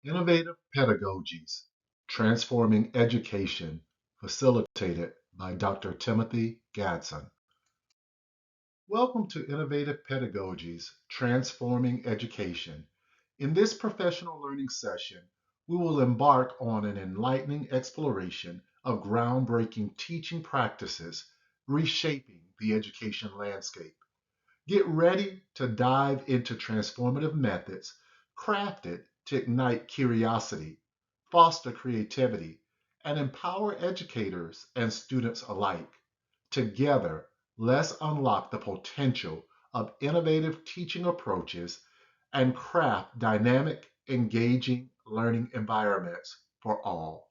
Innovative Pedagogies, Transforming Education, facilitated by Dr. Timothy Gadson. Welcome to Innovative Pedagogies, Transforming Education. In this professional learning session, we will embark on an enlightening exploration of groundbreaking teaching practices reshaping the education landscape. Get ready to dive into transformative methods crafted to ignite curiosity, foster creativity, and empower educators and students alike. Together, let's unlock the potential of innovative teaching approaches and craft dynamic, engaging learning environments for all.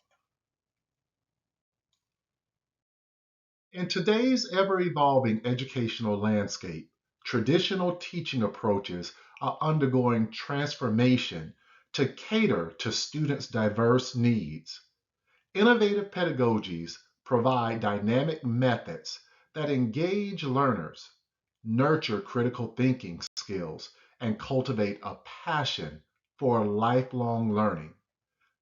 In today's ever evolving educational landscape, traditional teaching approaches are undergoing transformation to cater to students' diverse needs. Innovative pedagogies provide dynamic methods that engage learners, nurture critical thinking skills, and cultivate a passion for lifelong learning.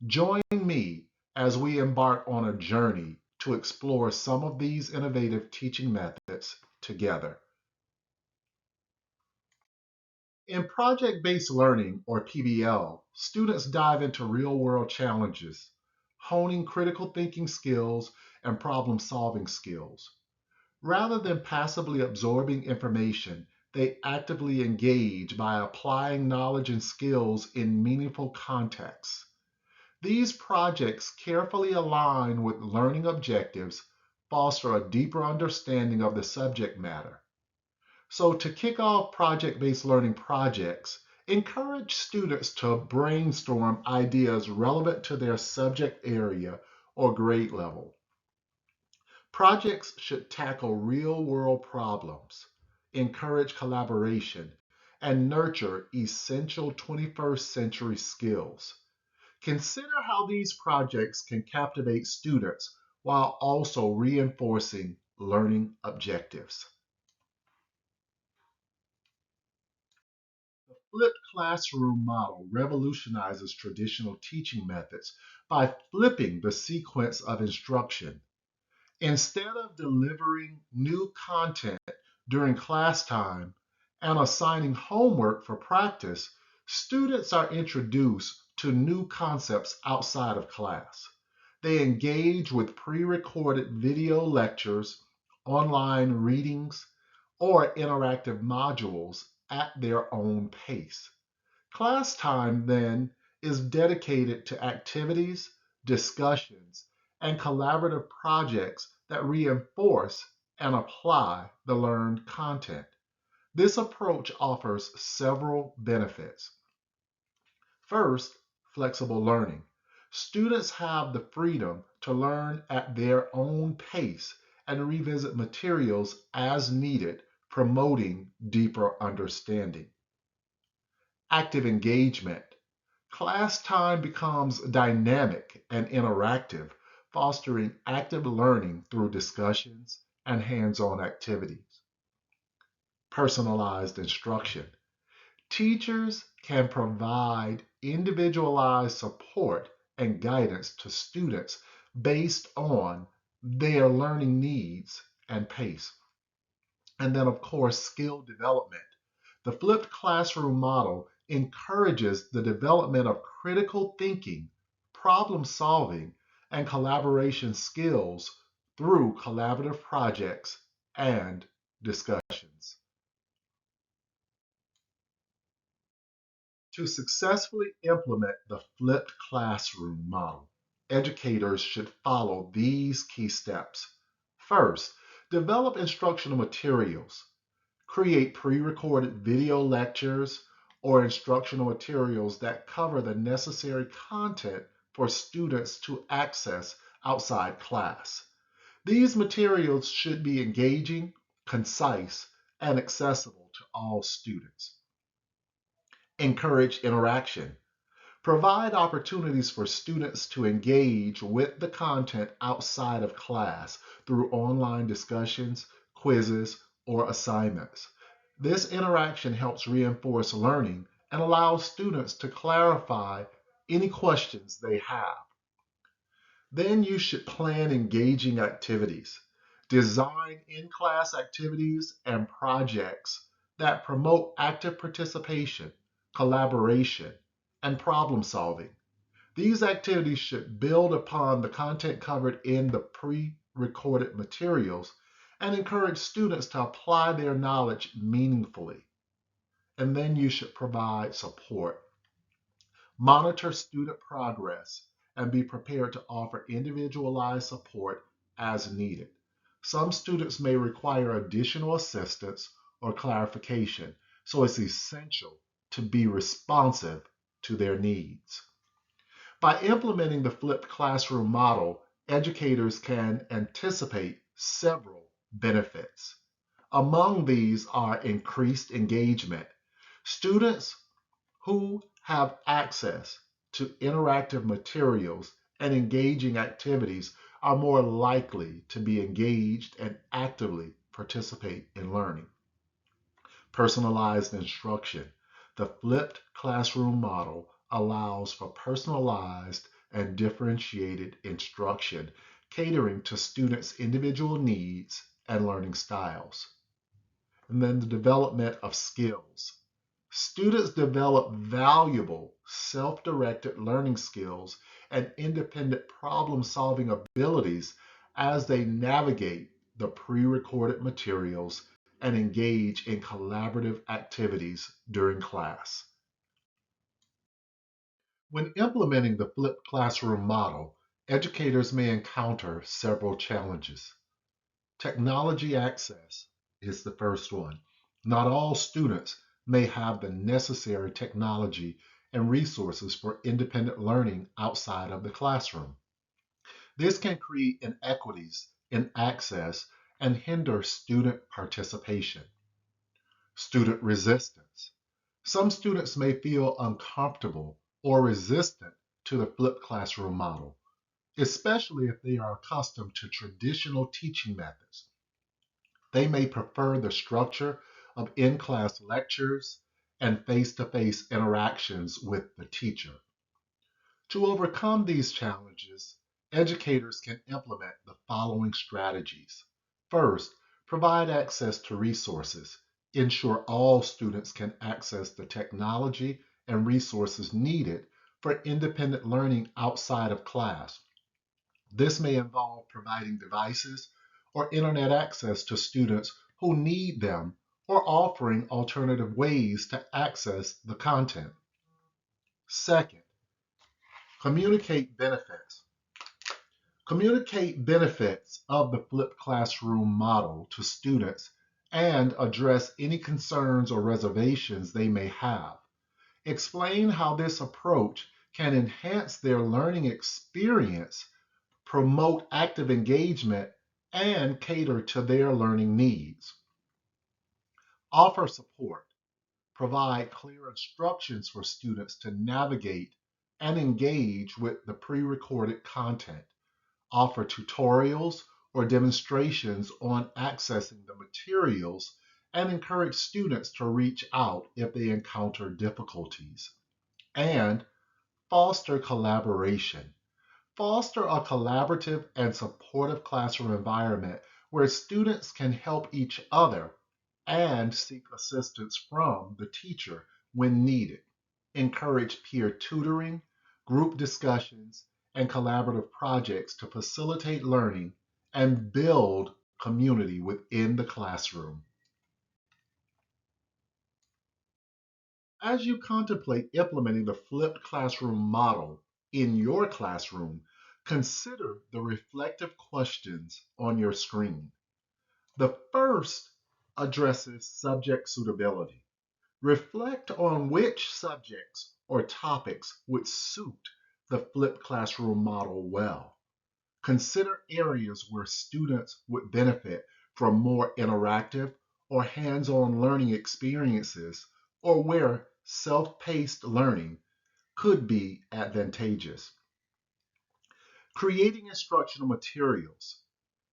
Join me as we embark on a journey to explore some of these innovative teaching methods together. In project-based learning, or PBL, students dive into real-world challenges, honing critical thinking skills and problem-solving skills. Rather than passively absorbing information, they actively engage by applying knowledge and skills in meaningful contexts. These projects carefully align with learning objectives, foster a deeper understanding of the subject matter. So, to kick off project based learning projects, encourage students to brainstorm ideas relevant to their subject area or grade level. Projects should tackle real world problems, encourage collaboration, and nurture essential 21st century skills. Consider how these projects can captivate students while also reinforcing learning objectives. The flipped classroom model revolutionizes traditional teaching methods by flipping the sequence of instruction. Instead of delivering new content during class time and assigning homework for practice, students are introduced to new concepts outside of class. They engage with pre recorded video lectures, online readings, or interactive modules at their own pace. Class time then is dedicated to activities, discussions, and collaborative projects that reinforce and apply the learned content. This approach offers several benefits. First, flexible learning. Students have the freedom to learn at their own pace and revisit materials as needed, promoting deeper understanding. Active engagement. Class time becomes dynamic and interactive, fostering active learning through discussions and hands on activities. Personalized instruction. Teachers can provide individualized support and guidance to students based on their learning needs and pace. And then, of course, skill development. The flipped classroom model encourages the development of critical thinking, problem solving, and collaboration skills through collaborative projects and discussions. To successfully implement the flipped classroom model, educators should follow these key steps. First, develop instructional materials. Create pre recorded video lectures or instructional materials that cover the necessary content for students to access outside class. These materials should be engaging, concise, and accessible to all students. Encourage interaction. Provide opportunities for students to engage with the content outside of class through online discussions, quizzes, or assignments. This interaction helps reinforce learning and allows students to clarify any questions they have. Then you should plan engaging activities. Design in-class activities and projects that promote active participation, collaboration, and problem solving. These activities should build upon the content covered in the pre-recorded materials and encourage students to apply their knowledge meaningfully. And then you should provide support. Monitor student progress and be prepared to offer individualized support as needed. Some students may require additional assistance or clarification, so it's essential to be responsive to their needs. By implementing the flipped classroom model, educators can anticipate several benefits. Among these are increased engagement. Students who have access to interactive materials and engaging activities are more likely to be engaged and actively participate in learning. Personalized instruction. The flipped classroom model allows for personalized and differentiated instruction, catering to students' individual needs and learning styles. And then the development of skills. Students develop valuable self-directed learning skills and independent problem-solving abilities as they navigate the pre-recorded materials and engage in collaborative activities during class. When implementing the flipped classroom model, educators may encounter several challenges. Technology access is the first one. Not all students may have the necessary technology and resources for independent learning outside of the classroom. This can create inequities in access and hinder student participation. Student resistance. Some students may feel uncomfortable or resistant to the flipped classroom model, especially if they are accustomed to traditional teaching methods. They may prefer the structure of in-class lectures and face-to-face interactions with the teacher. To overcome these challenges, educators can implement the following strategies. First, provide access to resources. Ensure all students can access the technology and resources needed for independent learning outside of class. This may involve providing devices or internet access to students who need them or offering alternative ways to access the content. Second, communicate benefits. Communicate benefits of the flipped classroom model to students and address any concerns or reservations they may have. Explain how this approach can enhance their learning experience, promote active engagement, and cater to their learning needs. Offer support. Provide clear instructions for students to navigate and engage with the pre-recorded content. Offer tutorials or demonstrations on accessing the materials and encourage students to reach out if they encounter difficulties. And foster collaboration. Foster a collaborative and supportive classroom environment where students can help each other and seek assistance from the teacher when needed. Encourage peer tutoring, group discussions, and collaborative projects to facilitate learning and build community within the classroom. As you contemplate implementing the flipped classroom model in your classroom, consider the reflective questions on your screen. The first addresses subject suitability. Reflect on which subjects or topics would suit the flipped classroom model well. Consider areas where students would benefit from more interactive or hands-on learning experiences, or where self-paced learning could be advantageous. Creating instructional materials.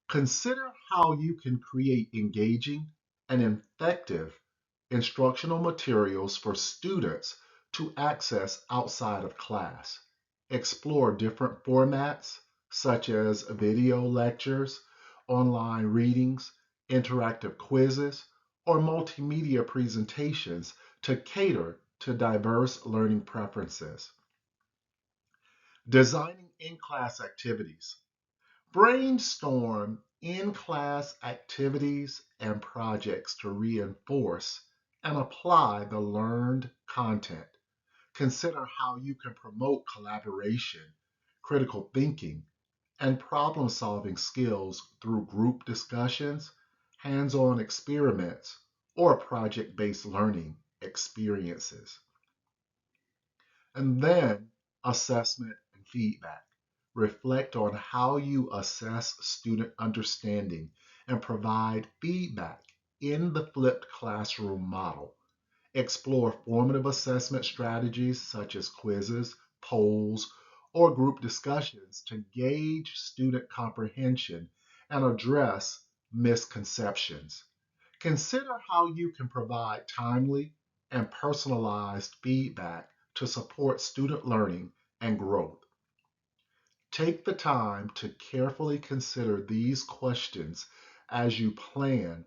Consider how you can create engaging and effective instructional materials for students to access outside of class. Explore different formats such as video lectures, online readings, interactive quizzes, or multimedia presentations to cater to diverse learning preferences. Designing in-class activities. Brainstorm in-class activities and projects to reinforce and apply the learned content. Consider how you can promote collaboration, critical thinking, and problem solving skills through group discussions, hands on experiments, or project based learning experiences. And then assessment and feedback. Reflect on how you assess student understanding and provide feedback in the flipped classroom model. Explore formative assessment strategies such as quizzes, polls, or group discussions to gauge student comprehension and address misconceptions. Consider how you can provide timely and personalized feedback to support student learning and growth. Take the time to carefully consider these questions as you plan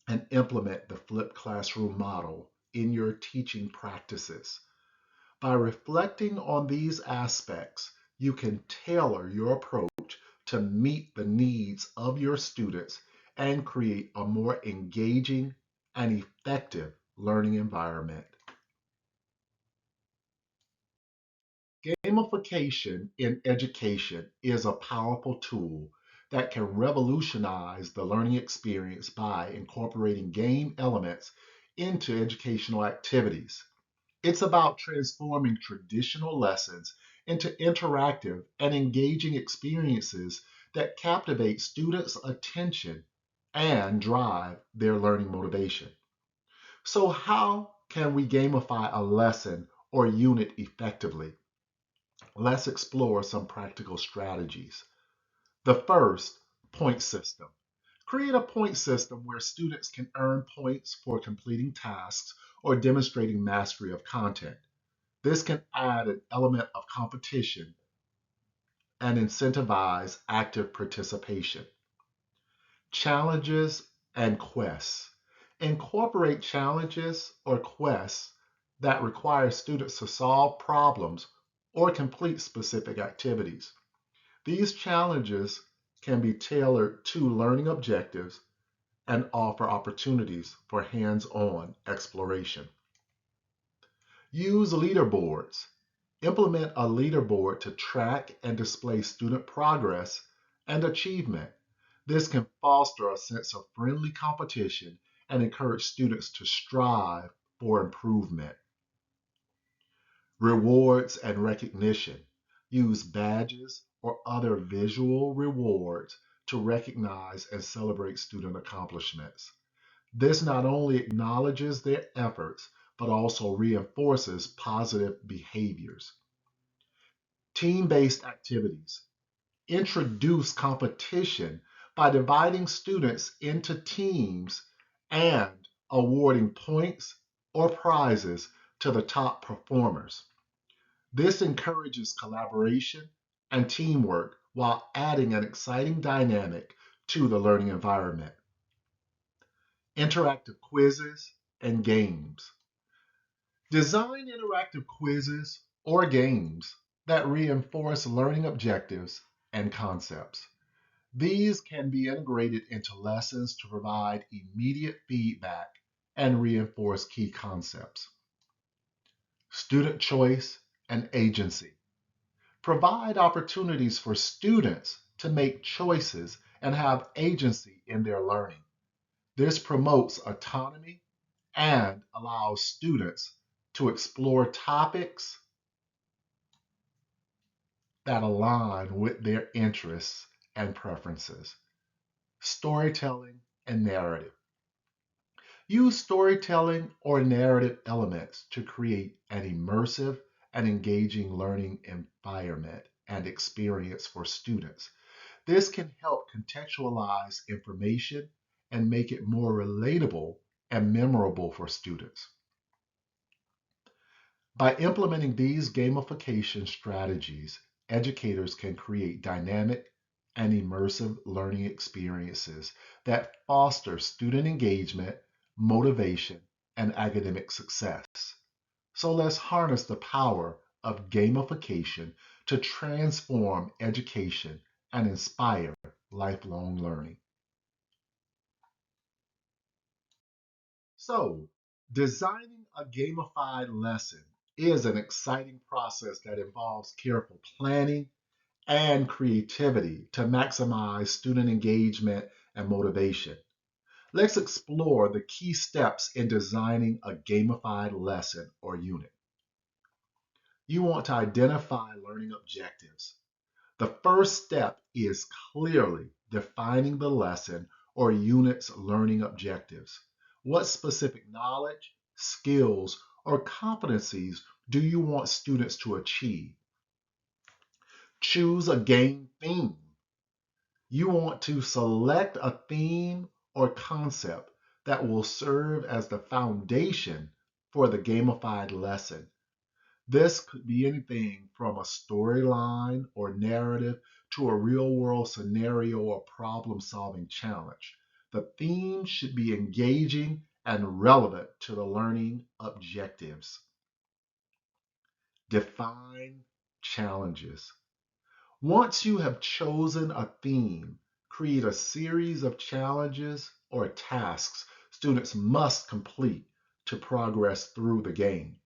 and implement the flipped classroom model in your teaching practices. By reflecting on these aspects, you can tailor your approach to meet the needs of your students and create a more engaging and effective learning environment. Gamification in education is a powerful tool that can revolutionize the learning experience by incorporating game elements into educational activities. It's about transforming traditional lessons into interactive and engaging experiences that captivate students' attention and drive their learning motivation. So, how can we gamify a lesson or unit effectively? Let's explore some practical strategies. The first, point system. Create a point system where students can earn points for completing tasks or demonstrating mastery of content. This can add an element of competition and incentivize active participation. Challenges and quests. Incorporate challenges or quests that require students to solve problems or complete specific activities. These challenges can be tailored to learning objectives and offer opportunities for hands on exploration. Use leaderboards. Implement a leaderboard to track and display student progress and achievement. This can foster a sense of friendly competition and encourage students to strive for improvement. Rewards and recognition. Use badges or other visual rewards to recognize and celebrate student accomplishments. This not only acknowledges their efforts, but also reinforces positive behaviors. Team-based activities. Introduce competition by dividing students into teams and awarding points or prizes to the top performers. This encourages collaboration and teamwork while adding an exciting dynamic to the learning environment. Interactive quizzes and games. Design interactive quizzes or games that reinforce learning objectives and concepts. These can be integrated into lessons to provide immediate feedback and reinforce key concepts. Student choice and agency. Provide opportunities for students to make choices and have agency in their learning. This promotes autonomy and allows students to explore topics that align with their interests and preferences. Storytelling and narrative. Use storytelling or narrative elements to create an immersive and engaging learning environment and experience for students. This can help contextualize information and make it more relatable and memorable for students. By implementing these gamification strategies, educators can create dynamic and immersive learning experiences that foster student engagement, motivation, and academic success. So let's harness the power of gamification to transform education and inspire lifelong learning. So, designing a gamified lesson is an exciting process that involves careful planning and creativity to maximize student engagement and motivation. Let's explore the key steps in designing a gamified lesson or unit. You want to identify learning objectives. The first step is clearly defining the lesson or unit's learning objectives. What specific knowledge, skills, or competencies do you want students to achieve? Choose a game theme. You want to select a theme or concept that will serve as the foundation for the gamified lesson. This could be anything from a storyline or narrative to a real world scenario or problem solving challenge. The theme should be engaging and relevant to the learning objectives. Define challenges. Once you have chosen a theme, create a series of challenges or tasks students must complete to progress through the game.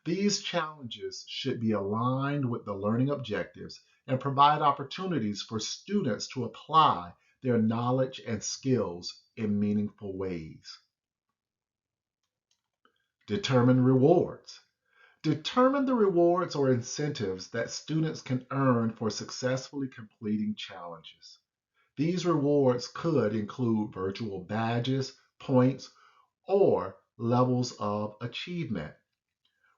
These challenges should be aligned with the learning objectives and provide opportunities for students to apply their knowledge and skills in meaningful ways. Determine rewards. Determine the rewards or incentives that students can earn for successfully completing challenges. These rewards could include virtual badges, points, or levels of achievement.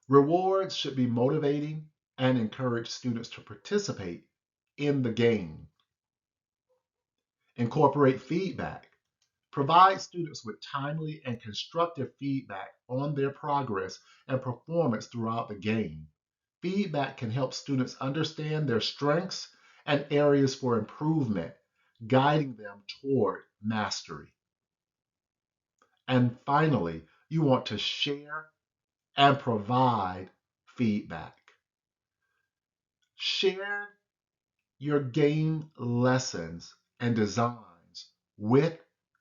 Rewards should be motivating and encourage students to participate in the game. Incorporate feedback. Provide students with timely and constructive feedback on their progress and performance throughout the game. Feedback can help students understand their strengths and areas for improvement, guiding them toward mastery. And finally, you want to share and provide feedback. Share your game lessons and designs with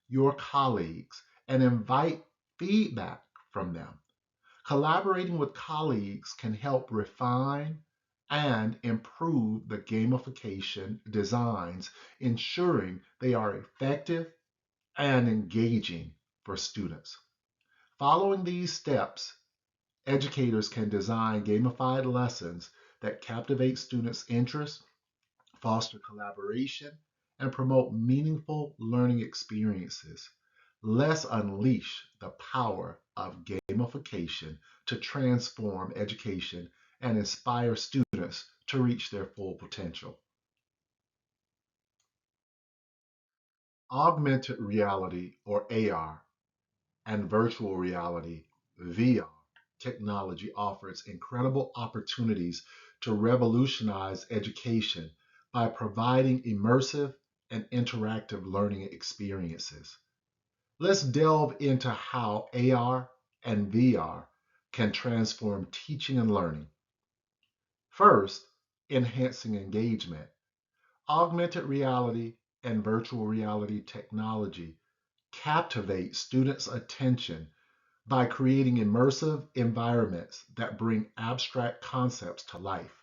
your colleagues and invite feedback from them. Collaborating with colleagues can help refine and improve the gamification designs, ensuring they are effective and engaging for students. Following these steps, educators can design gamified lessons that captivate students' interest, foster collaboration, and promote meaningful learning experiences. Let's unleash the power of gamification to transform education and inspire students to reach their full potential. Augmented reality, or AR, and virtual reality, VR, technology offers incredible opportunities to revolutionize education by providing immersive and interactive learning experiences. Let's delve into how AR and VR can transform teaching and learning. First, enhancing engagement. Augmented reality and virtual reality technology captivate students' attention by creating immersive environments that bring abstract concepts to life.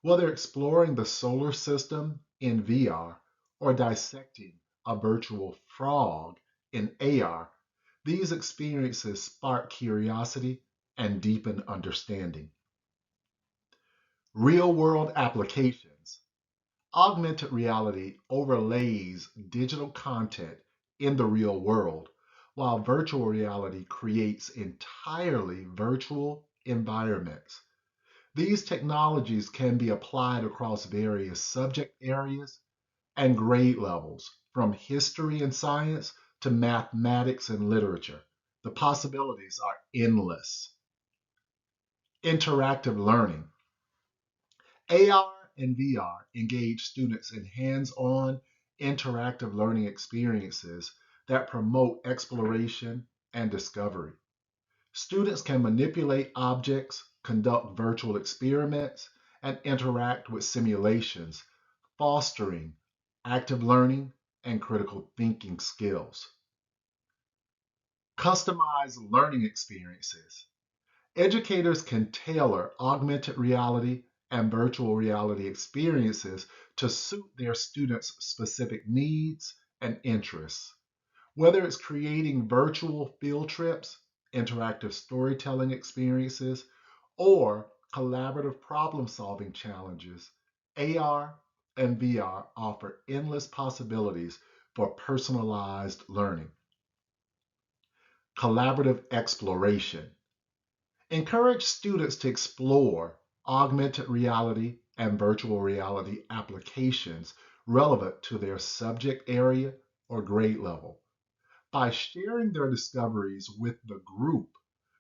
Whether exploring the solar system in VR or dissecting a virtual frog in AR, these experiences spark curiosity and deepen understanding. Real world applications. Augmented reality overlays digital content in the real world, while virtual reality creates entirely virtual environments. These technologies can be applied across various subject areas and grade levels, from history and science to mathematics and literature. The possibilities are endless. Interactive learning. AR and VR engage students in hands-on interactive learning experiences that promote exploration and discovery. Students can manipulate objects, conduct virtual experiments, and interact with simulations, fostering active learning and critical thinking skills. Customized learning experiences. Educators can tailor augmented reality and virtual reality experiences to suit their students' specific needs and interests. Whether it's creating virtual field trips, interactive storytelling experiences, or collaborative problem solving challenges, AR and VR offer endless possibilities for personalized learning. Collaborative exploration. Encourage students to explore augmented reality and virtual reality applications relevant to their subject area or grade level. By sharing their discoveries with the group,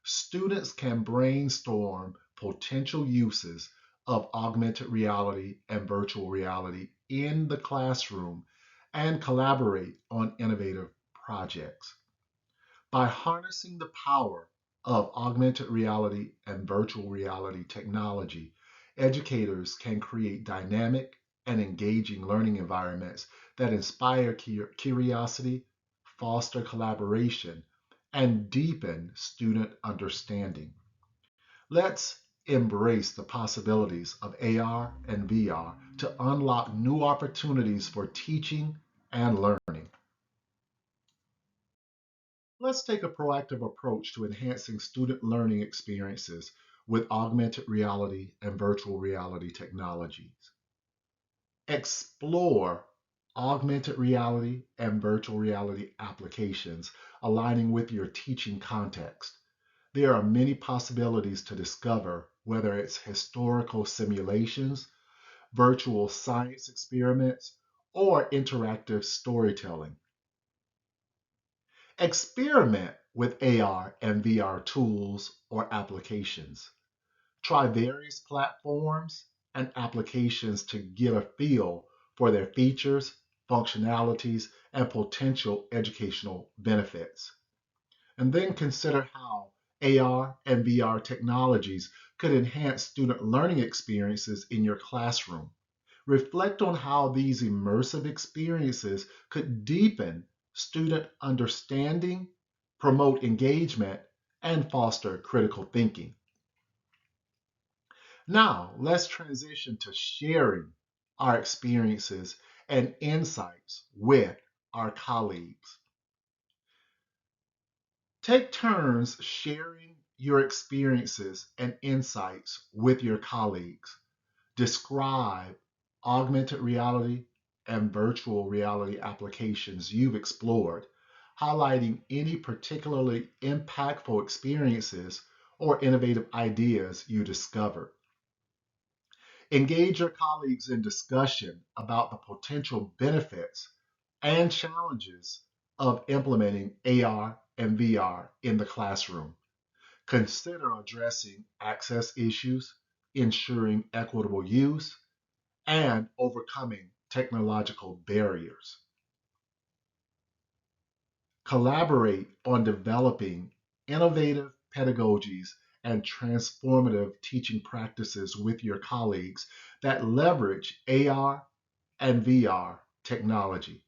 students can brainstorm potential uses of augmented reality and virtual reality in the classroom and collaborate on innovative projects. By harnessing the power of augmented reality and virtual reality technology, educators can create dynamic and engaging learning environments that inspire curiosity, foster collaboration, and deepen student understanding. Let's embrace the possibilities of AR and VR to unlock new opportunities for teaching and learning. Let's take a proactive approach to enhancing student learning experiences with augmented reality and virtual reality technologies. Explore augmented reality and virtual reality applications aligning with your teaching context. There are many possibilities to discover, whether it's historical simulations, virtual science experiments, or interactive storytelling. Experiment with AR and VR tools or applications. Try various platforms and applications to get a feel for their features, functionalities, and potential educational benefits. And then consider how AR and VR technologies could enhance student learning experiences in your classroom. Reflect on how these immersive experiences could deepen student understanding, promote engagement, and foster critical thinking. Now, let's transition to sharing our experiences and insights with our colleagues. Take turns sharing your experiences and insights with your colleagues. Describe augmented reality and virtual reality applications you've explored, highlighting any particularly impactful experiences or innovative ideas you discovered. Engage your colleagues in discussion about the potential benefits and challenges of implementing AR and VR in the classroom. Consider addressing access issues, ensuring equitable use, and overcoming technological barriers. Collaborate on developing innovative pedagogies and transformative teaching practices with your colleagues that leverage AR and VR technology.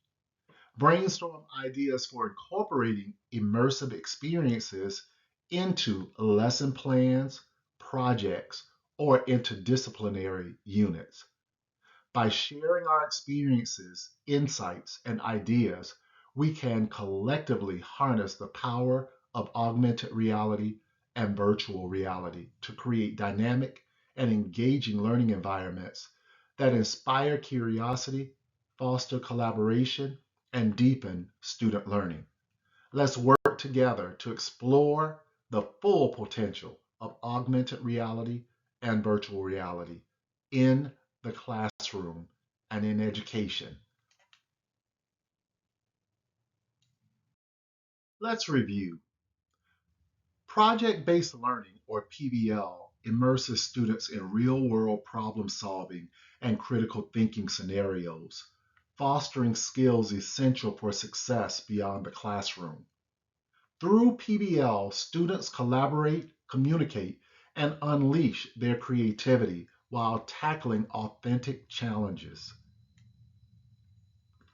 Brainstorm ideas for incorporating immersive experiences into lesson plans, projects, or interdisciplinary units. By sharing our experiences, insights, and ideas, we can collectively harness the power of augmented reality and virtual reality to create dynamic and engaging learning environments that inspire curiosity, foster collaboration, and deepen student learning. Let's work together to explore the full potential of augmented reality and virtual reality in the classroom and in education. Let's review. Project based learning, or PBL, immerses students in real-world problem solving and critical thinking scenarios, fostering skills essential for success beyond the classroom. Through PBL, students collaborate, communicate, and unleash their creativity while tackling authentic challenges.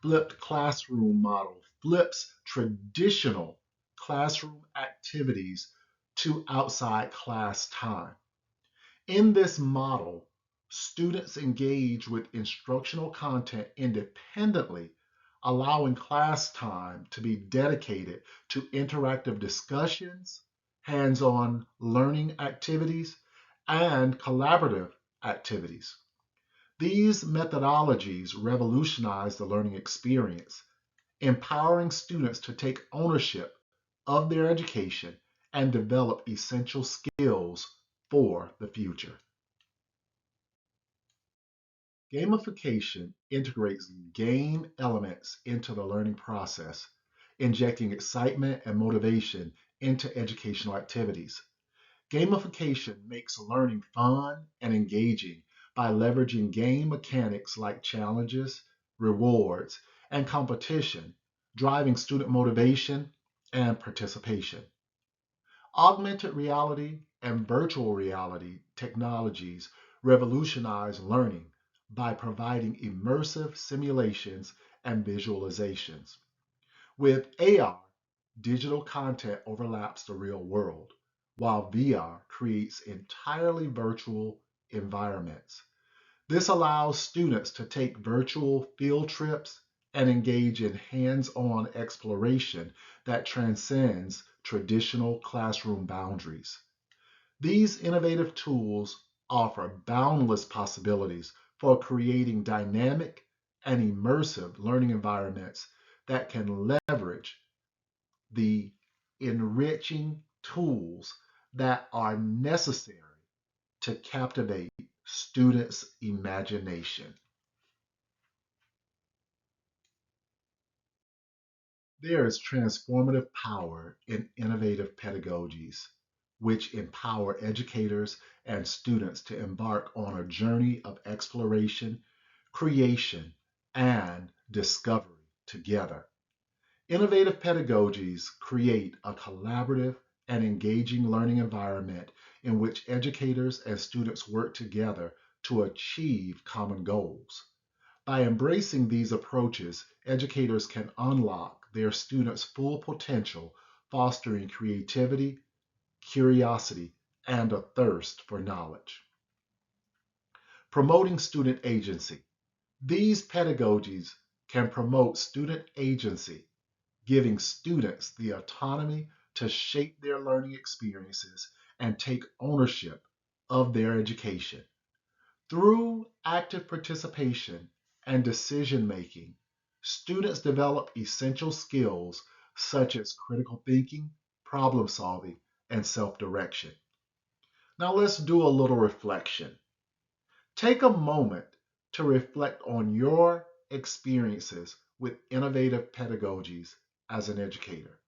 Flipped classroom model flips traditional classroom activities to outside class time. In this model, students engage with instructional content independently, allowing class time to be dedicated to interactive discussions, hands-on learning activities, and collaborative activities. These methodologies revolutionize the learning experience, empowering students to take ownership of their education and develop essential skills for the future. Gamification integrates game elements into the learning process, injecting excitement and motivation into educational activities. Gamification makes learning fun and engaging by leveraging game mechanics like challenges, rewards, and competition, driving student motivation and participation. Augmented reality and virtual reality technologies revolutionize learning by providing immersive simulations and visualizations. With AR, digital content overlaps the real world, while VR creates entirely virtual environments. This allows students to take virtual field trips and engage in hands-on exploration that transcends traditional classroom boundaries. These innovative tools offer boundless possibilities for creating dynamic and immersive learning environments that can leverage the enriching tools that are necessary to captivate students' imagination. There is transformative power in innovative pedagogies, which empower educators and students to embark on a journey of exploration, creation, and discovery together. Innovative pedagogies create a collaborative and engaging learning environment in which educators and students work together to achieve common goals. By embracing these approaches, educators can unlock their students' full potential, fostering creativity, curiosity, and a thirst for knowledge. Promoting student agency. These pedagogies can promote student agency, giving students the autonomy to shape their learning experiences and take ownership of their education. Through active participation and decision making, students develop essential skills such as critical thinking, problem solving, and self direction. Now let's do a little reflection. Take a moment to reflect on your experiences with innovative pedagogies as an educator.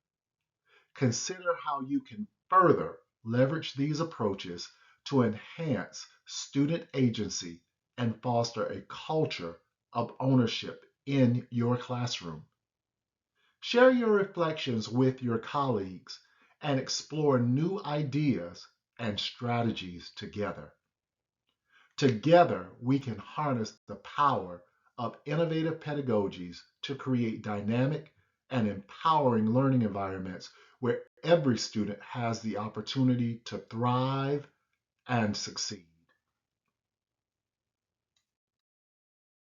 Consider how you can further leverage these approaches to enhance student agency and foster a culture of ownership in your classroom. Share your reflections with your colleagues and explore new ideas and strategies together. Together, we can harness the power of innovative pedagogies to create dynamic and empowering learning environments where every student has the opportunity to thrive and succeed.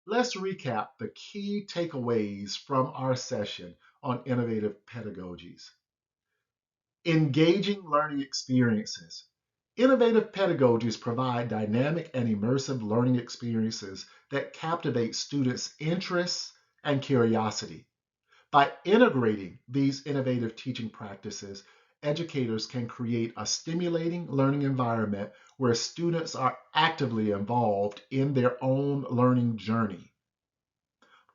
Let's recap the key takeaways from our session on innovative pedagogies. Engaging learning experiences. Innovative pedagogies provide dynamic and immersive learning experiences that captivate students' interests and curiosity. By integrating these innovative teaching practices, educators can create a stimulating learning environment where students are actively involved in their own learning journey,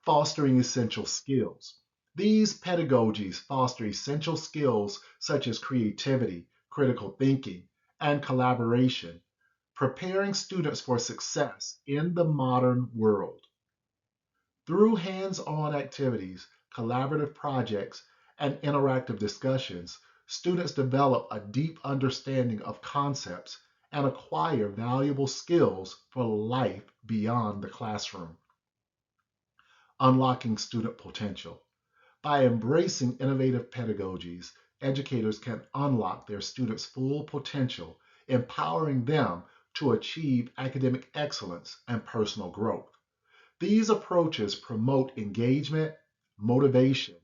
fostering essential skills. These pedagogies foster essential skills such as creativity, critical thinking, and collaboration, preparing students for success in the modern world. Through hands-on activities, collaborative projects, and interactive discussions, students develop a deep understanding of concepts and acquire valuable skills for life beyond the classroom. Unlocking student potential. By embracing innovative pedagogies, educators can unlock their students' full potential, empowering them to achieve academic excellence and personal growth. These approaches promote engagement, motivation,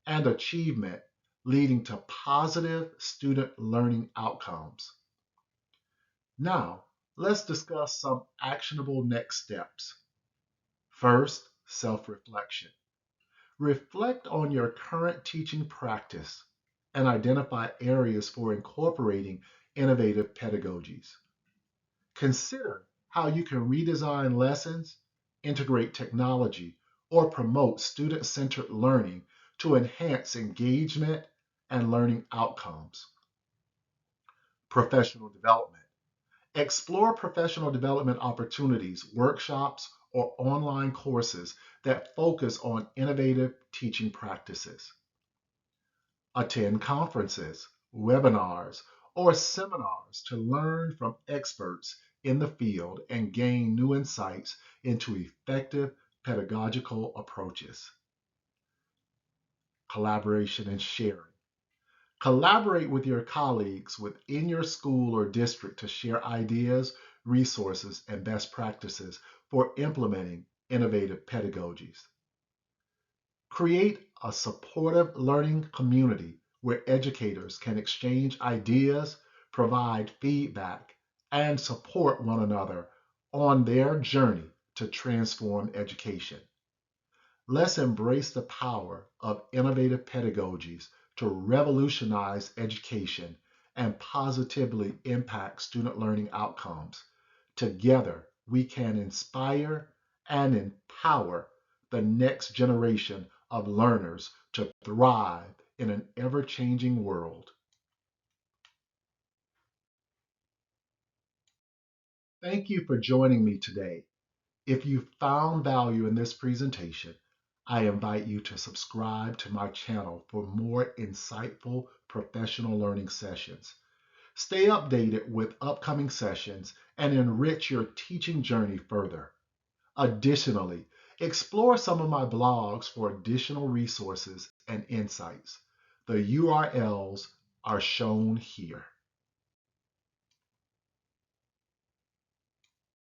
and achievement, leading to positive student learning outcomes. Now, let's discuss some actionable next steps. First, self-reflection. Reflect on your current teaching practice and identify areas for incorporating innovative pedagogies. Consider how you can redesign lessons, integrate technology, or promote student-centered learning to enhance engagement and learning outcomes. Professional development. Explore professional development opportunities, workshops, or online courses that focus on innovative teaching practices. Attend conferences, webinars, or seminars to learn from experts in the field and gain new insights into effective pedagogical approaches. Collaboration and sharing. Collaborate with your colleagues within your school or district to share ideas, resources, and best practices for implementing innovative pedagogies. Create a supportive learning community where educators can exchange ideas, provide feedback, and support one another on their journey to transform education. Let's embrace the power of innovative pedagogies to revolutionize education and positively impact student learning outcomes. Together, we can inspire and empower the next generation of learners to thrive in an ever-changing world. Thank you for joining me today. If you found value in this presentation, I invite you to subscribe to my channel for more insightful professional learning sessions. Stay updated with upcoming sessions and enrich your teaching journey further. Additionally, explore some of my blogs for additional resources and insights. The URLs are shown here.